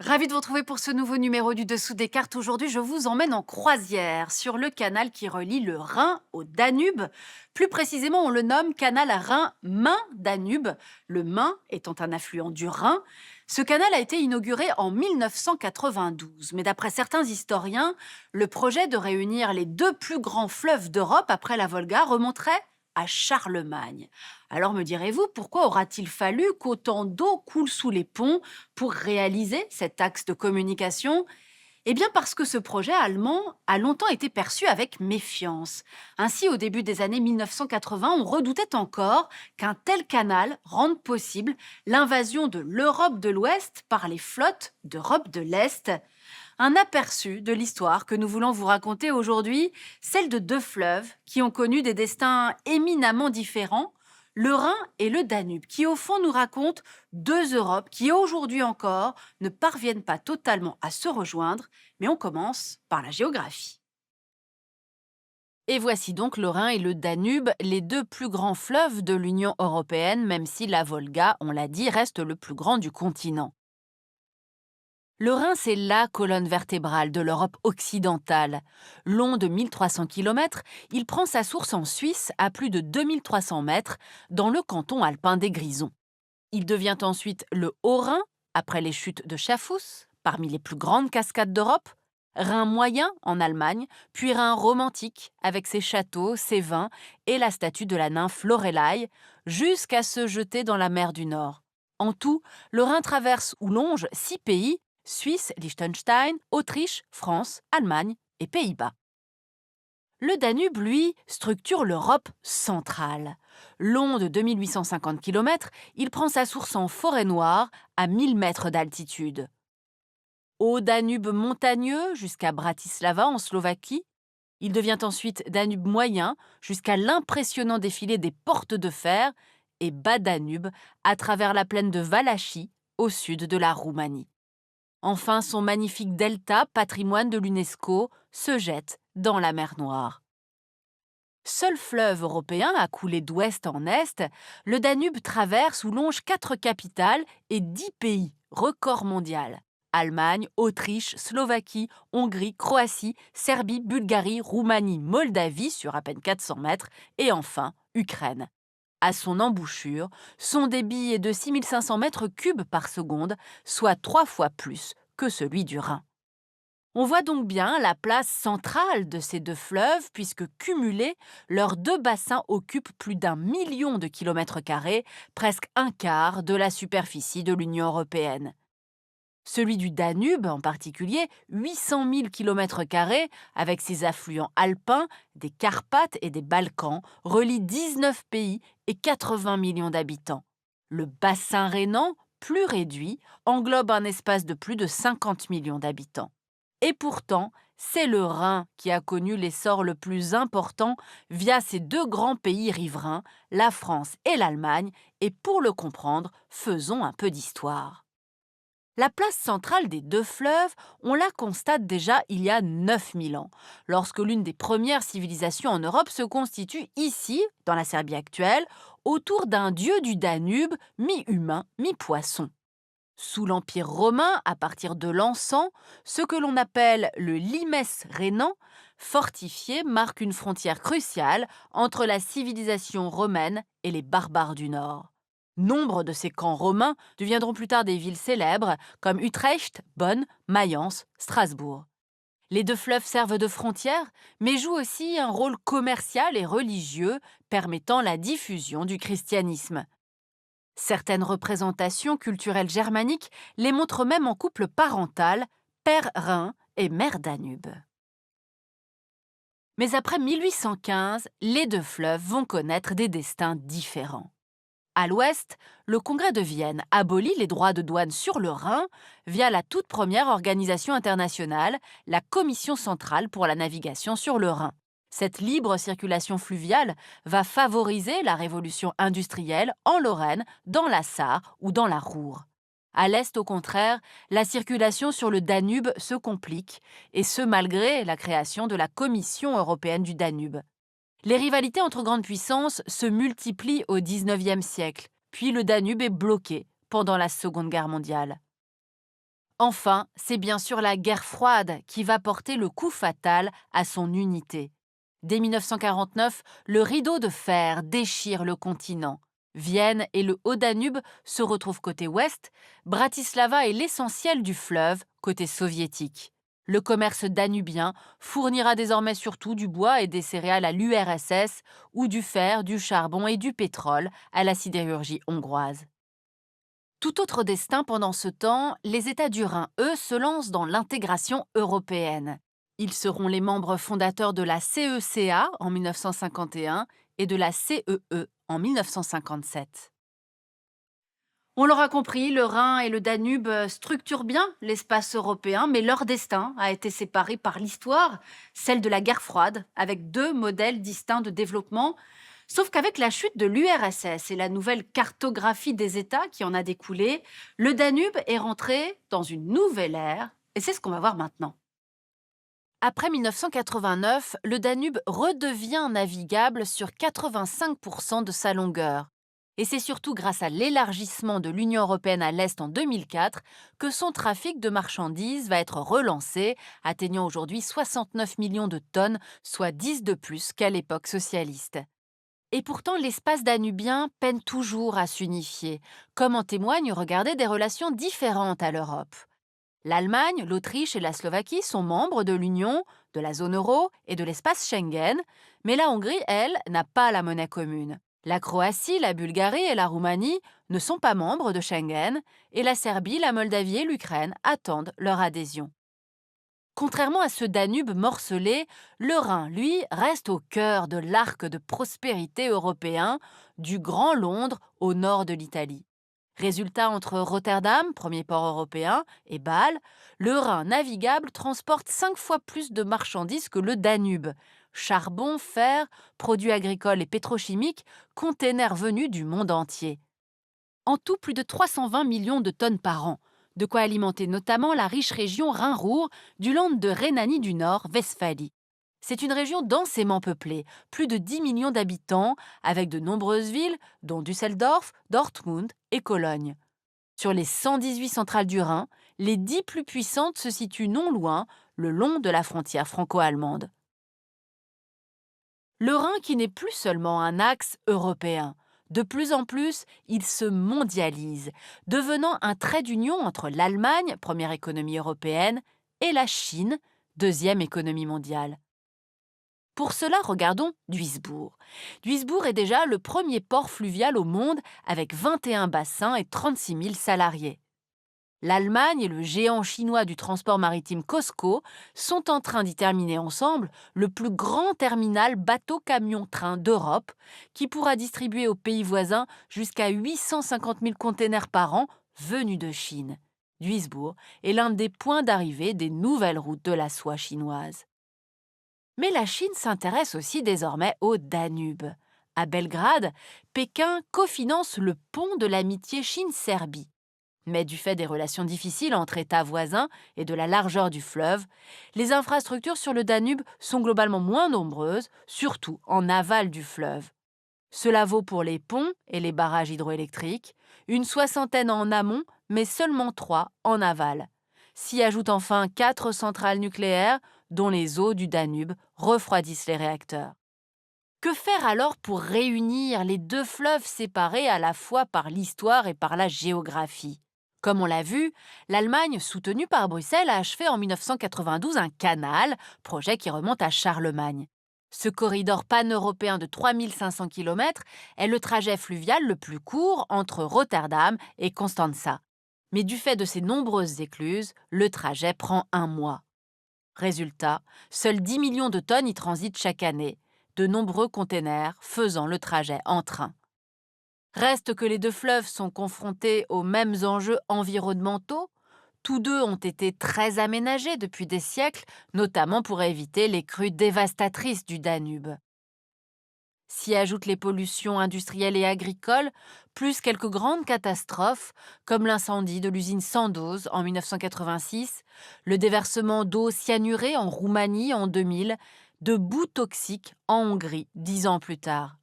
Ravi de vous retrouver pour ce nouveau numéro du Dessous des cartes. Aujourd'hui, je vous emmène en croisière sur le canal qui relie le Rhin au Danube. Plus précisément, on le nomme canal Rhin-Main-Danube, le Main étant un affluent du Rhin. Ce canal a été inauguré en 1992, mais d'après certains historiens, le projet de réunir les deux plus grands fleuves d'Europe après la Volga remonterait à Charlemagne. Alors me direz-vous, pourquoi aura-t-il fallu qu'autant d'eau coule sous les ponts pour réaliser cet axe de communication? Eh bien parce que ce projet allemand a longtemps été perçu avec méfiance. Ainsi, au début des années 1980, on redoutait encore qu'un tel canal rende possible l'invasion de l'Europe de l'Ouest par les flottes d'Europe de l'Est. Un aperçu de l'histoire que nous voulons vous raconter aujourd'hui, celle de deux fleuves qui ont connu des destins éminemment différents, le Rhin et le Danube, qui au fond nous racontent deux Europes qui aujourd'hui encore ne parviennent pas totalement à se rejoindre, mais on commence par la géographie. Et voici donc le Rhin et le Danube, les deux plus grands fleuves de l'Union européenne, même si la Volga, on l'a dit, reste le plus grand du continent. Le Rhin, c'est la colonne vertébrale de l'Europe occidentale. Long de 1300 km, il prend sa source en Suisse à plus de 2300 mètres, dans le canton alpin des Grisons. Il devient ensuite le Haut-Rhin, après les chutes de Schaffhouse, parmi les plus grandes cascades d'Europe, Rhin moyen en Allemagne, puis Rhin romantique, avec ses châteaux, ses vins et la statue de la nymphe Loreley, jusqu'à se jeter dans la mer du Nord. En tout, le Rhin traverse ou longe 6 pays, Suisse, Liechtenstein, Autriche, France, Allemagne et Pays-Bas. Le Danube, lui, structure l'Europe centrale. Long de 2850 km, il prend sa source en Forêt-Noire, à 1000 mètres d'altitude. Au Danube montagneux, jusqu'à Bratislava en Slovaquie, il devient ensuite Danube moyen, jusqu'à l'impressionnant défilé des portes de fer, et bas Danube, à travers la plaine de Valachie, au sud de la Roumanie. Enfin, son magnifique delta, patrimoine de l'UNESCO, se jette dans la mer Noire. Seul fleuve européen à couler d'ouest en est, le Danube traverse ou longe 4 capitales et 10 pays, record mondial. Allemagne, Autriche, Slovaquie, Hongrie, Croatie, Serbie, Bulgarie, Roumanie, Moldavie sur à peine 400 mètres et enfin Ukraine. À son embouchure, son débit est de 6500 mètres cubes par seconde, soit 3 fois plus que celui du Rhin. On voit donc bien la place centrale de ces deux fleuves puisque cumulés, leurs deux bassins occupent plus d'1 million de kilomètres carrés, presque un quart de la superficie de l'Union européenne. Celui du Danube, en particulier, 800 000 km², avec ses affluents alpins, des Carpates et des Balkans, relie 19 pays et 80 millions d'habitants. Le bassin rhénan, plus réduit, englobe un espace de plus de 50 millions d'habitants. Et pourtant, c'est le Rhin qui a connu l'essor le plus important via ces deux grands pays riverains, la France et l'Allemagne, et pour le comprendre, faisons un peu d'histoire. La place centrale des deux fleuves, on la constate déjà il y a 9000 ans, lorsque l'une des premières civilisations en Europe se constitue ici, dans la Serbie actuelle, autour d'un dieu du Danube, mi-humain, mi-poisson. Sous l'Empire romain, à partir de l'encens, ce que l'on appelle le limes rhénan, fortifié, marque une frontière cruciale entre la civilisation romaine et les barbares du Nord. Nombre de ces camps romains deviendront plus tard des villes célèbres comme Utrecht, Bonn, Mayence, Strasbourg. Les deux fleuves servent de frontières, mais jouent aussi un rôle commercial et religieux permettant la diffusion du christianisme. Certaines représentations culturelles germaniques les montrent même en couple parental, père Rhin et mère Danube. Mais après 1815, les deux fleuves vont connaître des destins différents. À l'ouest, le Congrès de Vienne abolit les droits de douane sur le Rhin via la toute première organisation internationale, la Commission centrale pour la navigation sur le Rhin. Cette libre circulation fluviale va favoriser la révolution industrielle en Lorraine, dans la Sarre ou dans la Ruhr. À l'est, au contraire, la circulation sur le Danube se complique, et ce malgré la création de la Commission européenne du Danube. Les rivalités entre grandes puissances se multiplient au XIXe siècle, puis le Danube est bloqué pendant la Seconde Guerre mondiale. Enfin, c'est bien sûr la guerre froide qui va porter le coup fatal à son unité. Dès 1949, le rideau de fer déchire le continent. Vienne et le Haut-Danube se retrouvent côté ouest, Bratislava est l'essentiel du fleuve côté soviétique. Le commerce danubien fournira désormais surtout du bois et des céréales à l'URSS ou du fer, du charbon et du pétrole à la sidérurgie hongroise. Tout autre destin pendant ce temps, les États du Rhin, eux, se lancent dans l'intégration européenne. Ils seront les membres fondateurs de la CECA en 1951 et de la CEE en 1957. On l'aura compris, le Rhin et le Danube structurent bien l'espace européen, mais leur destin a été séparé par l'histoire, celle de la guerre froide, avec deux modèles distincts de développement. Sauf qu'avec la chute de l'URSS et la nouvelle cartographie des États qui en a découlé, le Danube est rentré dans une nouvelle ère, et c'est ce qu'on va voir maintenant. Après 1989, le Danube redevient navigable sur 85% de sa longueur. Et c'est surtout grâce à l'élargissement de l'Union européenne à l'Est en 2004 que son trafic de marchandises va être relancé, atteignant aujourd'hui 69 millions de tonnes, soit 10 de plus qu'à l'époque socialiste. Et pourtant, l'espace danubien peine toujours à s'unifier, comme en témoigne, regardez, des relations différentes à l'Europe. L'Allemagne, l'Autriche et la Slovaquie sont membres de l'Union, de la zone euro et de l'espace Schengen, mais la Hongrie, elle, n'a pas la monnaie commune. La Croatie, la Bulgarie et la Roumanie ne sont pas membres de Schengen, et la Serbie, la Moldavie et l'Ukraine attendent leur adhésion. Contrairement à ce Danube morcelé, le Rhin, lui, reste au cœur de l'arc de prospérité européen, du Grand Londres au nord de l'Italie. Résultat, entre Rotterdam, premier port européen, et Bâle, le Rhin navigable transporte 5 fois plus de marchandises que le Danube. Charbon, fer, produits agricoles et pétrochimiques, containers venus du monde entier. En tout, plus de 320 millions de tonnes par an, de quoi alimenter notamment la riche région Rhin-Ruhr du land de Rhénanie du Nord-Westphalie. C'est une région densément peuplée, plus de 10 millions d'habitants, avec de nombreuses villes, dont Düsseldorf, Dortmund et Cologne. Sur les 118 centrales du Rhin, les 10 plus puissantes se situent non loin, le long de la frontière franco-allemande. Le Rhin qui n'est plus seulement un axe européen. De plus en plus, il se mondialise, devenant un trait d'union entre l'Allemagne, première économie européenne, et la Chine, deuxième économie mondiale. Pour cela, regardons Duisbourg. Duisbourg est déjà le premier port fluvial au monde avec 21 bassins et 36 000 salariés. L'Allemagne et le géant chinois du transport maritime COSCO sont en train d'y terminer ensemble le plus grand terminal bateau-camion-train d'Europe qui pourra distribuer aux pays voisins jusqu'à 850 000 containers par an venus de Chine. Duisbourg est l'un des points d'arrivée des nouvelles routes de la soie chinoise. Mais la Chine s'intéresse aussi désormais au Danube. À Belgrade, Pékin cofinance le pont de l'amitié Chine-Serbie. Mais du fait des relations difficiles entre États voisins et de la largeur du fleuve, les infrastructures sur le Danube sont globalement moins nombreuses, surtout en aval du fleuve. Cela vaut pour les ponts et les barrages hydroélectriques, une soixantaine en amont, mais seulement 3 en aval. S'y ajoutent enfin 4 centrales nucléaires, dont les eaux du Danube refroidissent les réacteurs. Que faire alors pour réunir les deux fleuves séparés à la fois par l'histoire et par la géographie ? Comme on l'a vu, l'Allemagne, soutenue par Bruxelles, a achevé en 1992 un canal, projet qui remonte à Charlemagne. Ce corridor pan-européen de 3500 km est le trajet fluvial le plus court entre Rotterdam et Constanța. Mais du fait de ses nombreuses écluses, le trajet prend 1 mois. Résultat, seuls 10 millions de tonnes y transitent chaque année, de nombreux containers faisant le trajet en train. Reste que les deux fleuves sont confrontés aux mêmes enjeux environnementaux. Tous deux ont été très aménagés depuis des siècles, notamment pour éviter les crues dévastatrices du Danube. S'y ajoutent les pollutions industrielles et agricoles, plus quelques grandes catastrophes, comme l'incendie de l'usine Sandoz en 1986, le déversement d'eau cyanurée en Roumanie en 2000, de boues toxiques en Hongrie 10 ans plus tard.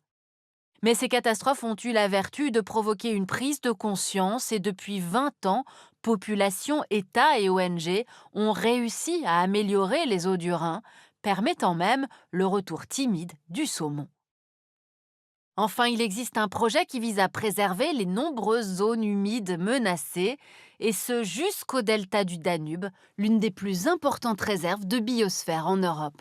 Mais ces catastrophes ont eu la vertu de provoquer une prise de conscience et depuis 20 ans, Population, États et ONG ont réussi à améliorer les eaux du Rhin, permettant même le retour timide du saumon. Enfin, il existe un projet qui vise à préserver les nombreuses zones humides menacées, et ce jusqu'au delta du Danube, l'une des plus importantes réserves de biosphère en Europe.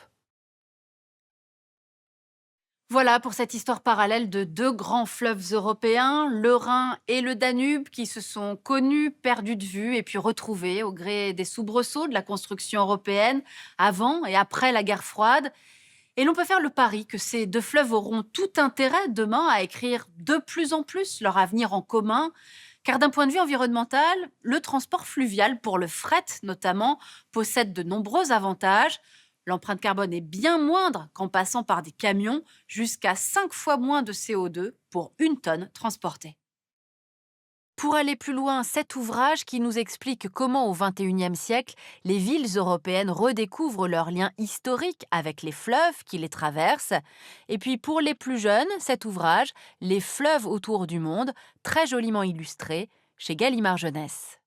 Voilà pour cette histoire parallèle de deux grands fleuves européens, le Rhin et le Danube, qui se sont connus, perdus de vue et puis retrouvés au gré des soubresauts de la construction européenne, avant et après la guerre froide. Et l'on peut faire le pari que ces deux fleuves auront tout intérêt demain à écrire de plus en plus leur avenir en commun, car d'un point de vue environnemental, le transport fluvial, pour le fret notamment, possède de nombreux avantages. L'empreinte carbone est bien moindre qu'en passant par des camions, jusqu'à 5 fois moins de CO2 pour une tonne transportée. Pour aller plus loin, cet ouvrage qui nous explique comment au XXIe siècle, les villes européennes redécouvrent leurs liens historiques avec les fleuves qui les traversent. Et puis pour les plus jeunes, cet ouvrage, Les fleuves autour du monde, très joliment illustré, chez Gallimard Jeunesse.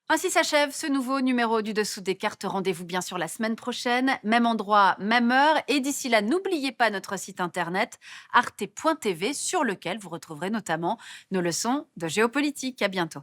Ainsi s'achève ce nouveau numéro du Dessous des cartes. Rendez-vous bien sûr la semaine prochaine, même endroit, même heure. Et d'ici là, n'oubliez pas notre site internet arte.tv sur lequel vous retrouverez notamment nos leçons de géopolitique. À bientôt.